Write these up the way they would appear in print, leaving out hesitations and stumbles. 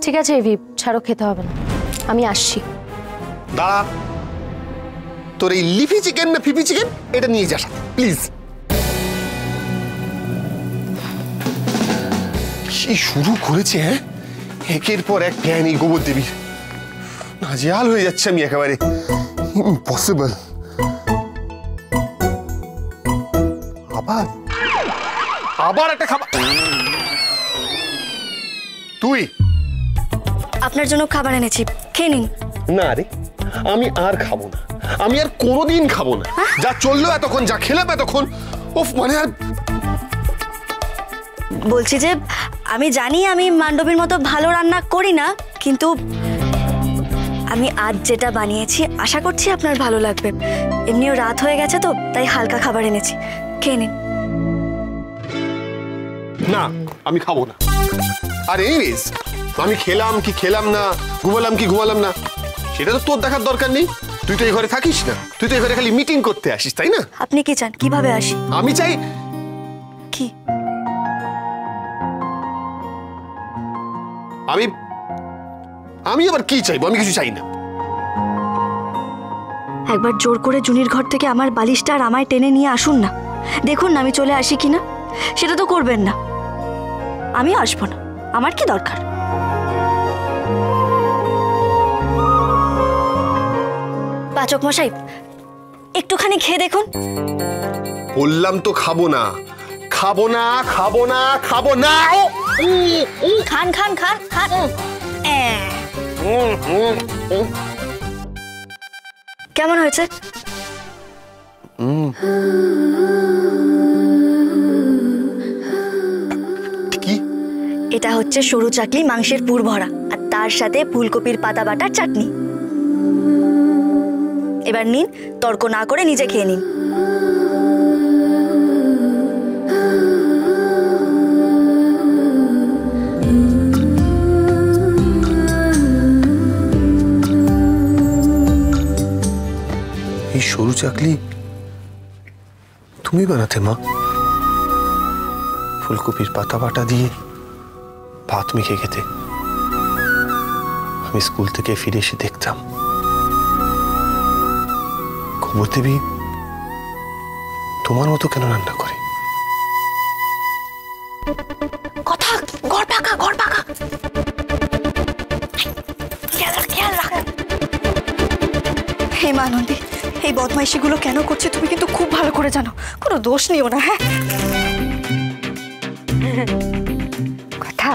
ঠিক আছে এভি, ছাড়ো, খেতে হবে না, আমি আসছি। দাঁড়া, তোর এই লিফি চিকেন না ফিফি চিকেন এটা নিয়ে যা সাথে প্লিজ। কি শুরু করেছে হ্যাঁ, একের পর এক প্ল্যান এই গোবর দেবীর। নাজেহাল হয়ে যাচ্ছে আমি একেবারে, ইম্পসিবল। আবার আবার একটা খাবার। তুই আপনার জন্য খাবার এনেছি, খেয়ে নিন। না রে, আমি আর খাবো না, আমি আর কোনোদিন খাবো না। যা চললো এতক্ষণ, যা খেলাম এতক্ষণ, ওফ মানে আর। বলছি যে আমি জানি আমি মান্ডবীর মতো ভালো রান্না করি না, কিন্তু আমি আজ যেটা বানিয়েছি আশা করছি আপনার ভালো লাগবে। এমনিও রাত হয়ে গেছে তো, তাই হালকা খাবার এনেছি, খেয়ে নিন। না, আমি খাবো না। আর এনিওয়েজ, আমি খেলাম কি খেলাম না, ঘুমালাম কি ঘুমালাম না, সেটা তো তোর দেখার দরকার নেই। তুই তো এই ঘরে থাকিস না, তুই তো এই ঘরে খালি মিটিং করতে আসিস, তাই না? আপনি কি চান, কিভাবে আসি? আমি চাই কি? আমি আবার কি চাইবো? আমি কিছু চাই না। একবার জোর করে জুনির ঘর থেকে আমার বালিশটা আর আমায় টেনে নিয়ে আসুন না, দেখুন না আমি চলে আসি কিনা। সেটা তো করবেন না, আমি আসবো না, আমার কি দরকার। পাচক মশাই, একটুখানি খেয়ে দেখুন। বললাম তো খাবো না, খাবো না, খাবো না, খাবো না। খান খান খান খান। কেমন হয়েছে? কি? এটা হচ্ছে সরু চাকলি মাংসের পুর ভরা, আর তার সাথে ফুলকপির পাতা বাটার চাটনি। এবার নিন, তর্ক না করে নিজে খেয়ে নিন। এই সরু চাকলি তুমি বানাতে মা? ফুলকপির পাতা বাটা দিয়ে ভাত মেখে খেতে আমি স্কুল থেকে ফিরে এসে দেখতাম। গোবর দেবী তোমার মতো কেন রান্না করে? কথা গড় পাকা গড় পাকা। খেয়াল রাখ। হে মানন্দী, এই বদমাইশিগুলো কেন করছে তুমি কিন্তু খুব ভালো করে জানো, কোনো দোষ নিও না। হ্যাঁ, কথা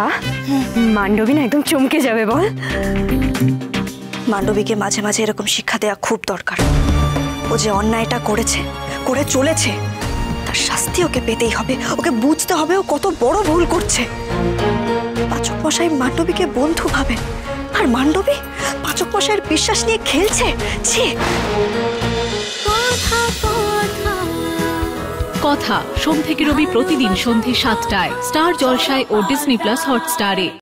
মান্ডবী না একদম চমকে যাবে বল। মান্ডবীকে মাঝে মাঝে এরকম শিক্ষা দেওয়া খুব দরকার। ও যে অন্যায়টা করেছে, করে চলেছে, তার শাস্তি ওকে পেতেই হবে। ওকে বুঝতে হবে ও কত বড় ভুল করছে। পাচক মশাই মান্ডবীকে বন্ধু ভাবেন, আর মান্ডবী পাচক মশাইয়ের বিশ্বাস নিয়ে খেলছে। ছি। কথা সোম থেকে রবি প্রতিদিন সন্ধ্যে ৭টায় স্টার জলসায় ও ডিজনি প্লাস হটস্টারে।